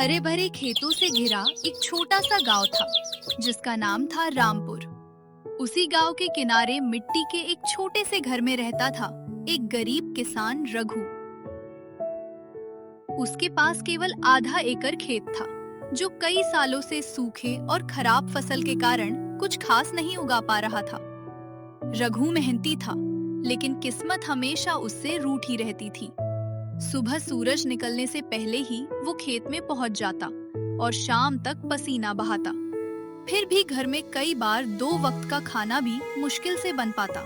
हरे भरे खेतों से घिरा एक छोटा सा गांव था जिसका नाम था रामपुर। उसी गांव के किनारे मिट्टी के एक छोटे से घर में रहता था एक गरीब किसान रघु। उसके पास केवल आधा एकड़ खेत था जो कई सालों से सूखे और खराब फसल के कारण कुछ खास नहीं उगा पा रहा था। रघु मेहनती था लेकिन किस्मत हमेशा उससे रूठी रहती थी। सुबह सूरज निकलने से पहले ही वो खेत में पहुंच जाता और शाम तक पसीना बहाता। फिर भी घर में कई बार 2 वक्त का खाना भी मुश्किल से बन पाता।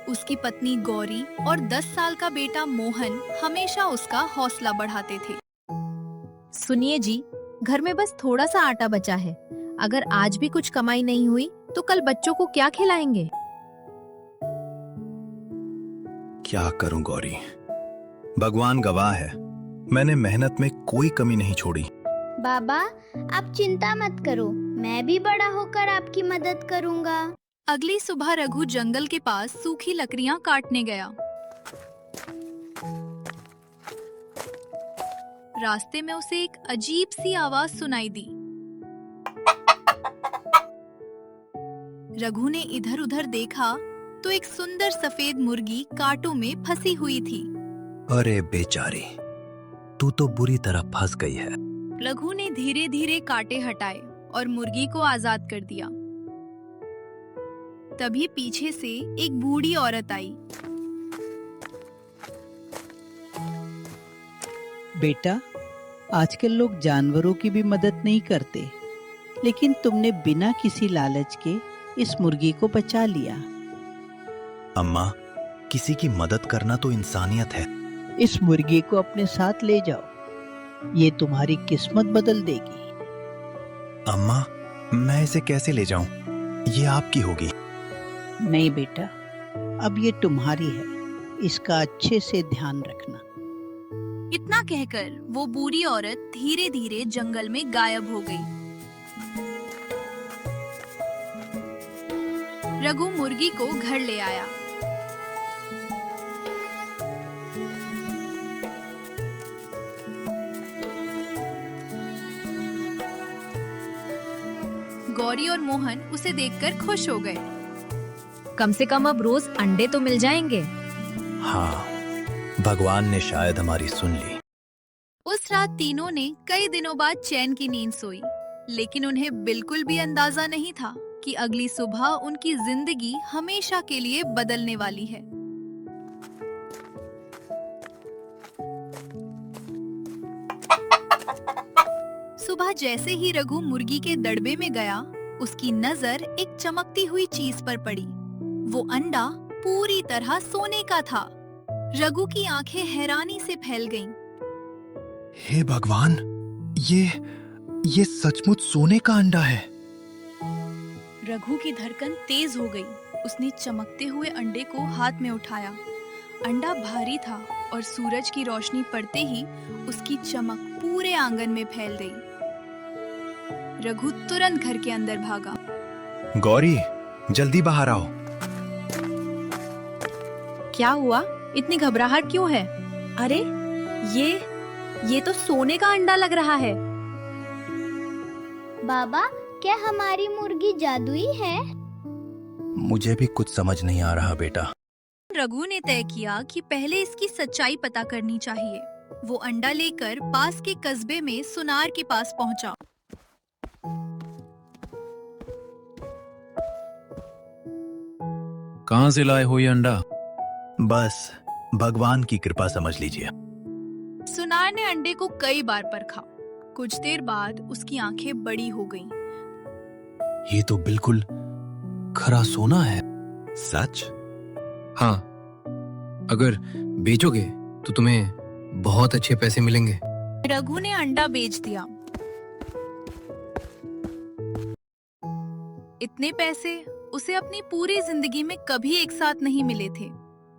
उसकी पत्नी गौरी और 10 साल का बेटा मोहन हमेशा उसका हौसला बढ़ाते थे। सुनिए जी, घर में बस थोड़ा सा आटा बचा है। अगर आज भी कुछ कमाई नहीं हुई तो कल बच्चों को क्या खिलाएंगे? क्या करूं गौरी, भगवान गवाह है, मैंने मेहनत में कोई कमी नहीं छोड़ी। बाबा, आप चिंता मत करो, मैं भी बड़ा होकर आपकी मदद करूंगा। अगली सुबह रघु जंगल के पास सूखी लकड़ियां काटने गया। रास्ते में उसे एक अजीब सी आवाज सुनाई दी। रघु ने इधर-उधर देखा तो एक सुंदर सफेद मुर्गी कांटों में फंसी हुई थी। अरे बेचारी, तू तो बुरी तरह फंस गई है। रघु ने धीरे-धीरे कांटे हटाए और मुर्गी को आजाद कर दिया। तभी पीछे से एक बूढ़ी औरत आई। बेटा, आजकल लोग जानवरों की भी मदद नहीं करते, लेकिन तुमने बिना किसी लालच के इस मुर्गी को बचा लिया। अम्मा, किसी की मदद करना तो इंसानियत है। इस मुर्गी को अपने साथ ले जाओ, ये तुम्हारी किस्मत बदल देगी। अम्मा, मैं इसे कैसे ले जाऊं? ये आपकी होगी। नहीं बेटा, अब ये तुम्हारी है, इसका अच्छे से ध्यान रखना। इतना कहकर वो बूढ़ी औरत धीरे-धीरे जंगल में गायब हो गई। रघु मुर्गी को घर ले आया। गौरी और मोहन उसे देखकर खुश हो गए। कम से कम अब रोज अंडे तो मिल जाएंगे। हाँ, भगवान ने शायद हमारी सुन ली। उस रात तीनों ने कई दिनों बाद चैन की नींद सोई, लेकिन उन्हें बिल्कुल भी अंदाजा नहीं था कि अगली सुबह उनकी जिंदगी हमेशा के लिए बदलने वाली है। सुबह जैसे ही रघु मुर्गी के दड़बे में गया, उसकी नजर एक चमकती हुई चीज पर पड़ी। वो अंडा पूरी तरह सोने का था। रघु की आंखें हैरानी से फैल गईं। हे भगवान, ये सचमुच सोने का अंडा है। रघु की धड़कन तेज हो गई। उसने चमकते हुए अंडे को हाथ में उठाया। अंडा भारी था और सूरज की रोशनी पड़ते ही उसकी चमक पूरे आंगन में फैल गई। रघु तुरंत घर के अंदर भागा। गौरी, जल्दी बाहर आओ। क्या हुआ? इतनी घबराहट क्यों है? अरे ये तो सोने का अंडा लग रहा है। बाबा, क्या हमारी मुर्गी जादुई है? मुझे भी कुछ समझ नहीं आ रहा बेटा। रघु ने तय किया कि पहले इसकी सच्चाई पता करनी चाहिए। वो अंडा लेकर पास के कस्बे में सुनार के पास पहुंचा। कहाँ से लाए हो ये अंडा? बस भगवान की कृपा समझ लीजिए। सुनार ने अंडे को कई बार परखा। कुछ देर बाद उसकी आंखें बड़ी हो गईं। ये तो बिल्कुल खरा सोना है। सच? हाँ, अगर बेचोगे तो तुम्हें बहुत अच्छे पैसे मिलेंगे। रघु ने अंडा बेच दिया। इतने पैसे उसे अपनी पूरी जिंदगी में कभी एक साथ नहीं मिले थे,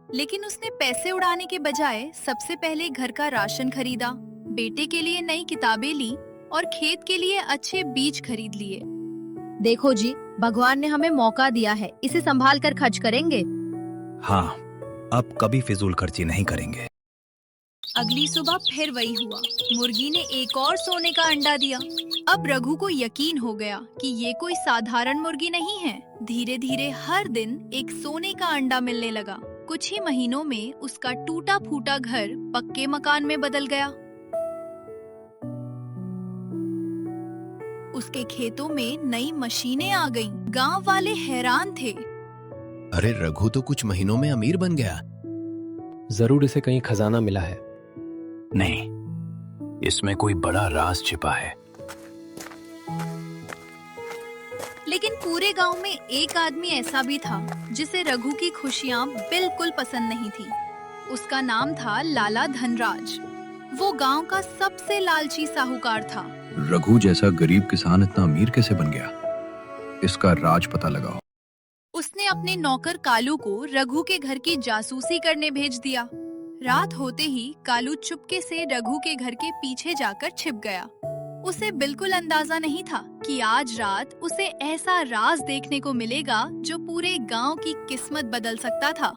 लेकिन उसने पैसे उड़ाने के बजाय सबसे पहले घर का राशन खरीदा, बेटे के लिए नई किताबें ली और खेत के लिए अच्छे बीज खरीद लिए। देखो जी, भगवान ने हमें मौका दिया है, इसे संभाल कर खर्च करेंगे। हाँ, अब कभी फिजूल खर्ची नहीं करेंगे। अगली सुबह फिर वही हुआ। मुर्गी ने एक और सोने का अंडा दिया। अब रघु को यकीन हो गया कि ये कोई साधारण मुर्गी नहीं है। धीरे धीरे हर दिन एक सोने का अंडा मिलने लगा। कुछ ही महीनों में उसका टूटा फूटा घर पक्के मकान में बदल गया। उसके खेतों में नई मशीनें आ गईं। गांव वाले हैरान थे। अरे रघु तो कुछ महीनों में अमीर बन गया। जरूर इसे कहीं खजाना मिला है। नहीं, इसमें कोई बड़ा राज छिपा है। लेकिन पूरे गांव में एक आदमी ऐसा भी था जिसे रघु की खुशियां बिल्कुल पसंद नहीं थी। उसका नाम था लाला धनराज। वो गांव का सबसे लालची साहूकार था। रघु जैसा गरीब किसान इतना अमीर कैसे बन गया? इसका राज पता लगाओ। उसने अपने नौकर कालू को रघु के घर की जासूसी करने भेज दिया। रात होते ही कालू चुपके से रघु के घर के पीछे जाकर छिप गया। उसे बिल्कुल अंदाजा नहीं था कि आज रात उसे ऐसा राज देखने को मिलेगा जो पूरे गांव की किस्मत बदल सकता था।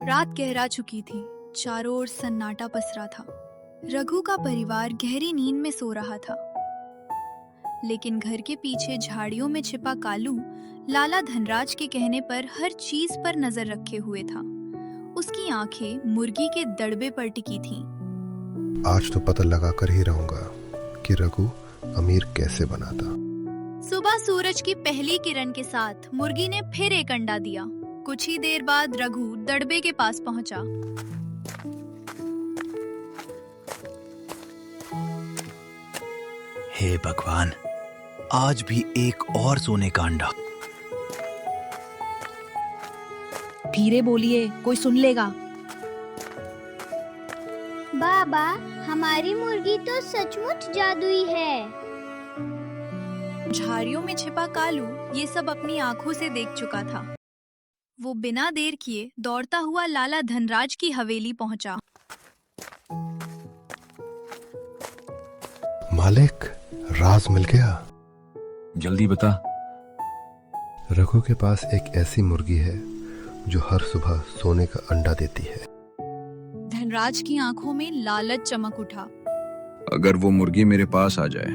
रात गहरा चुकी थी। चारों ओर सन्नाटा पसरा था। रघु का परिवार गहरी नींद में सो रहा था। लेकिन घर के पीछे झाड़ियों में छिपा कालू लाला धनराज के कहने पर हर चीज पर नजर रखे हुए था। उसकी आंखें मुर्गी के दड़बे पर टिकी थीं। आज तो पता लगा कर ही रहूंगा कि रघु अमीर कैसे बना था। सुबह सूरज की पहली किरण के साथ मुर्गी ने फिर एक अंडा दिया। कुछ ही देर बाद रघु दड़बे के पास पहुंचा। हे भगवान, आज भी एक और सोने का अंडा। धीरे बोलिए, कोई सुन लेगा। बाबा, हमारी मुर्गी तो सचमुच जादुई है। झाड़ियों में छिपा कालू ये सब अपनी आंखों से देख चुका था। वो बिना देर किए दौड़ता हुआ लाला धनराज की हवेली पहुंचा। मालिक, राज मिल गया। जल्दी बता। रघु के पास एक ऐसी मुर्गी है जो हर सुबह सोने का अंडा देती है। धनराज की आंखों में लालच चमक उठा। अगर वो मुर्गी मेरे पास आ जाए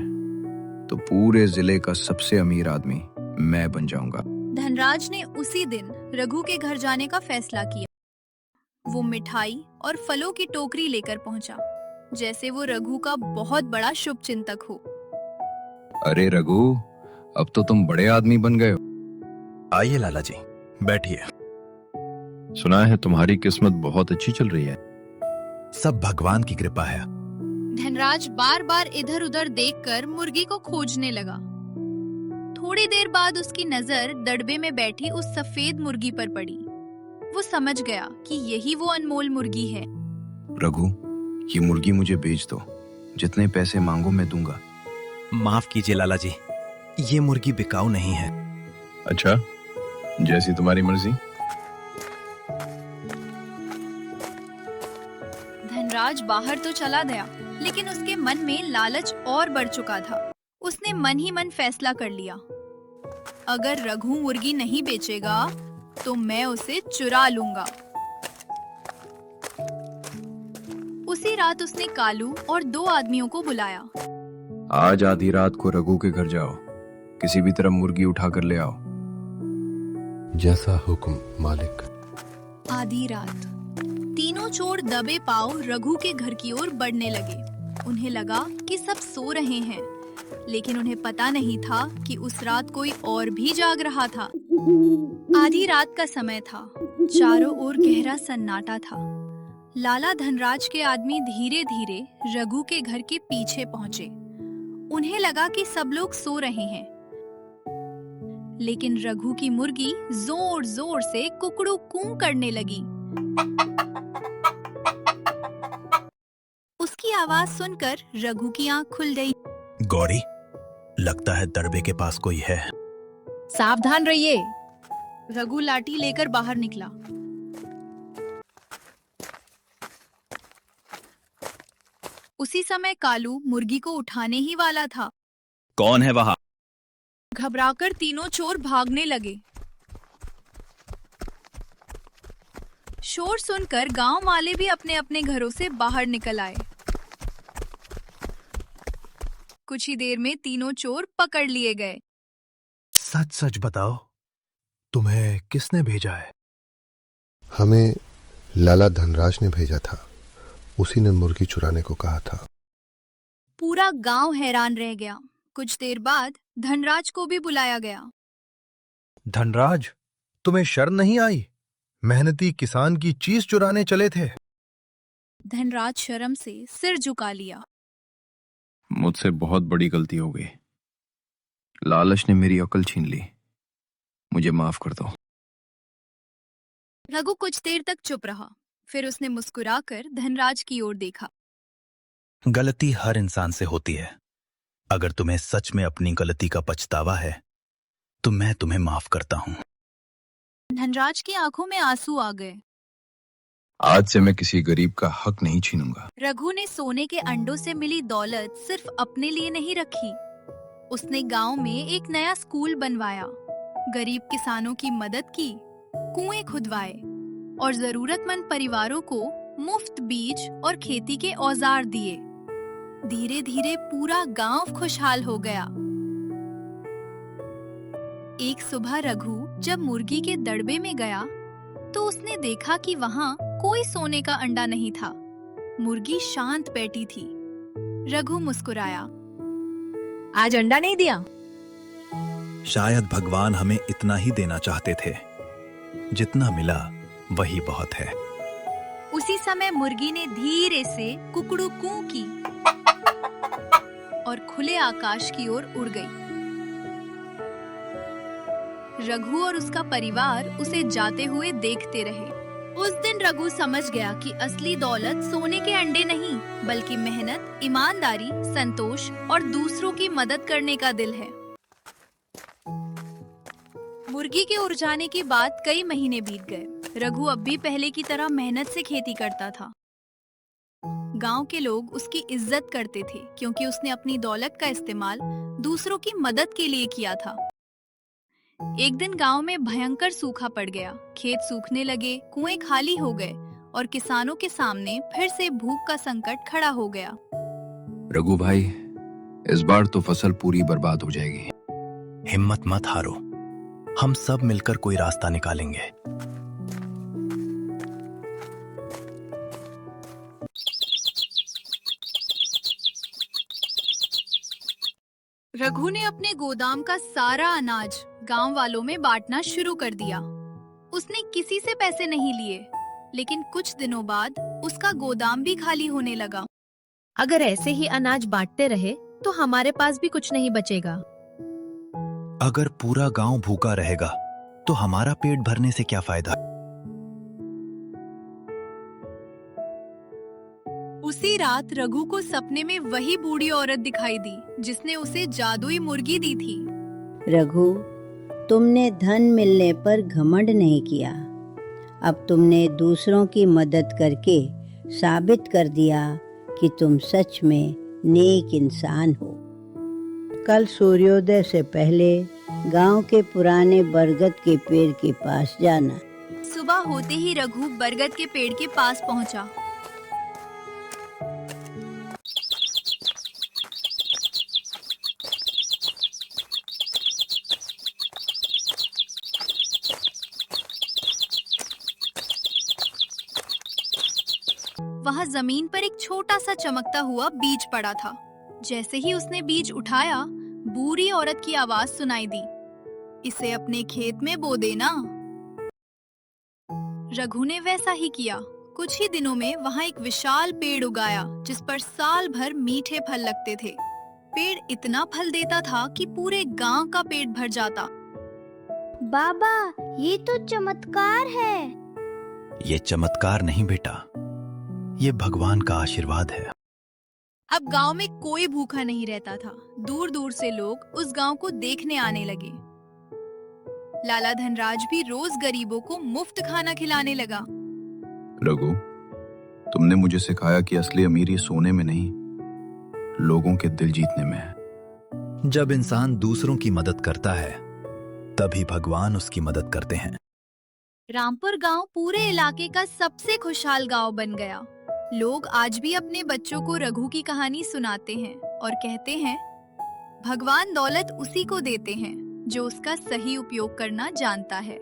तो पूरे जिले का सबसे अमीर आदमी मैं बन जाऊंगा। धनराज ने उसी दिन रघु के घर जाने का फैसला किया। वो मिठाई और फलों की टोकरी लेकर पहुंचा, जैसे वो रघु का बहुत बड़ा शुभ चिंतक हो। अरे रघु, अब तो तुम बड़े आदमी बन गए हो। आइए लाला जी, बैठिए। सुना है तुम्हारी किस्मत बहुत अच्छी चल रही है। सब भगवान की कृपा है। धनराज बार बार इधर उधर देखकर मुर्गी को खोजने लगा। थोड़ी देर बाद उसकी नजर दड़बे में बैठी उस सफेद मुर्गी पर पड़ी। वो समझ गया कि यही वो अनमोल मुर्गी है। रघु, ये मुर्गी मुझे बेच दो। जितने पैसे मांगो मैं दूंगा। माफ कीजिए लाला जी, ये मुर्गी बिकाऊ नहीं है। अच्छा, जैसी तुम्हारी मर्जी। धनराज बाहर तो चला गया, लेकिन उसके मन में लालच और बढ़ चुका था। उसने मन ही मन फैसला कर लिया, अगर रघु मुर्गी नहीं बेचेगा तो मैं उसे चुरा लूंगा। उसी रात उसने कालू और 2 आदमियों को बुलाया। आज आधी रात को रघु के घर जाओ, किसी भी तरह मुर्गी उठा कर ले आओ। जैसा हुक्म मालिक। आधी रात तीनों चोर दबे पांव रघु के घर की ओर बढ़ने लगे। उन्हें लगा कि सब सो रहे हैं, लेकिन उन्हें पता नहीं था कि उस रात कोई और भी जाग रहा था। आधी रात का समय था। चारों ओर गहरा सन्नाटा था। लाला धनराज के आदमी धीरे धीरे रघु के घर के पीछे पहुंचे। उन्हें लगा कि सब लोग सो रहे हैं, लेकिन रघु की मुर्गी जोर जोर से कुकड़ू कू करने लगी। उसकी आवाज सुनकर रघु की आंख खुल गई। गौरी, लगता है दड़बे के पास कोई है। सावधान रहिए। रघु लाठी लेकर बाहर निकला। उसी समय कालू मुर्गी को उठाने ही वाला था। कौन है वहां? घबराकर तीनों चोर भागने लगे। शोर सुनकर गांव वाले भी अपने अपने घरों से बाहर निकल आए। कुछ ही देर में तीनों चोर पकड़ लिए गए। सच सच बताओ, तुम्हें किसने भेजा है? हमें लाला धनराज ने भेजा था। उसी ने मुर्गी चुराने को कहा था। पूरा गांव हैरान रह गया। कुछ देर बाद धनराज को भी बुलाया गया। धनराज, तुम्हें शर्म नहीं आई? मेहनती किसान की चीज चुराने चले थे। धनराज शर्म से सिर झुका लिया। मुझसे बहुत बड़ी गलती हो गई। लालच ने मेरी अकल छीन ली। मुझे माफ कर दो। रघु कुछ देर तक चुप रहा, फिर उसने मुस्कुराकर धनराज की ओर देखा। गलती हर इंसान से होती है। अगर तुम्हें सच में अपनी गलती का पछतावा है तो मैं तुम्हें माफ करता हूं। धनराज की आंखों में आंसू आ गए। आज से मैं किसी गरीब का हक नहीं छीनूंगा। रघु ने सोने के अंडों से मिली दौलत सिर्फ अपने लिए नहीं रखी। उसने गांव में एक नया स्कूल बनवाया, गरीब किसानों की मदद की, कुएं खुदवाए और जरूरतमंद परिवारों को मुफ्त बीज और खेती के औजार दिए। धीरे धीरे पूरा गांव खुशहाल हो गया। एक सुबह रघु जब मुर्गी के दड़बे में गया तो उसने देखा कि वहां कोई सोने का अंडा नहीं था। मुर्गी शांत बैठी थी। रघु मुस्कुराया। आज अंडा नहीं दिया? शायद भगवान हमें इतना ही देना चाहते थे। जितना मिला वही बहुत है। उसी समय मुर्गी ने धीरे से कुकड़ू कू की और खुले आकाश की ओर उड़ गई। रघु और उसका परिवार उसे जाते हुए देखते रहे। उस दिन रघु समझ गया कि असली दौलत सोने के अंडे नहीं, बल्कि मेहनत, ईमानदारी, संतोष और दूसरों की मदद करने का दिल है। मुर्गी के उड़ जाने के बाद कई महीने बीत गए। रघु अब भी पहले की तरह मेहनत से खेती करता था। गांव के लोग उसकी इज्जत करते थे क्योंकि उसने अपनी दौलत का इस्तेमाल दूसरों की मदद के लिए किया था। एक दिन गांव में भयंकर सूखा पड़ गया। खेत सूखने लगे, कुएं खाली हो गए और किसानों के सामने फिर से भूख का संकट खड़ा हो गया। रघु भाई, इस बार तो फसल पूरी बर्बाद हो जाएगी। हिम्मत मत हारो, हम सब मिलकर कोई रास्ता निकालेंगे। रघु ने अपने गोदाम का सारा अनाज गांव वालों में बांटना शुरू कर दिया। उसने किसी से पैसे नहीं लिए, लेकिन कुछ दिनों बाद उसका गोदाम भी खाली होने लगा। अगर ऐसे ही अनाज बांटते रहे तो हमारे पास भी कुछ नहीं बचेगा। अगर पूरा गांव भूखा रहेगा तो हमारा पेट भरने से क्या फायदा? उसी रात रघु को सपने में वही बूढ़ी औरत दिखाई दी जिसने उसे जादुई मुर्गी दी थी। रघु, तुमने धन मिलने पर घमंड नहीं किया। अब तुमने दूसरों की मदद करके साबित कर दिया कि तुम सच में नेक इंसान हो। कल सूर्योदय से पहले गांव के पुराने बरगद के पेड़ के पास जाना। सुबह होते ही रघु बरगद के पेड़ के पास पहुंचा। वहां जमीन पर एक छोटा सा चमकता हुआ बीज पड़ा था। जैसे ही उसने बीज उठाया, बूढ़ी औरत की आवाज सुनाई दी, इसे अपने खेत में बो देना। रघु ने वैसा ही किया। कुछ ही दिनों में वहां एक विशाल पेड़ उगाया जिस पर साल भर मीठे फल लगते थे। पेड़ इतना फल देता था कि पूरे गांव का पेट भर जाता। बाबा, ये तो चमत्कार है। ये चमत्कार नहीं बेटा, ये भगवान का आशीर्वाद है। अब गांव में कोई भूखा नहीं रहता था। दूर दूर से लोग उस गांव को देखने आने लगे। लाला धनराज भी रोज गरीबों को मुफ्त खाना खिलाने लगा। रघु, तुमने मुझे सिखाया कि असली अमीरी सोने में नहीं, लोगों के दिल जीतने में है। जब इंसान दूसरों की मदद करता है तभी भगवान उसकी मदद करते हैं। रामपुर गांव पूरे इलाके का सबसे खुशहाल गांव बन गया। लोग आज भी अपने बच्चों को रघु की कहानी सुनाते हैं और कहते हैं, भगवान दौलत उसी को देते हैं जो उसका सही उपयोग करना जानता है।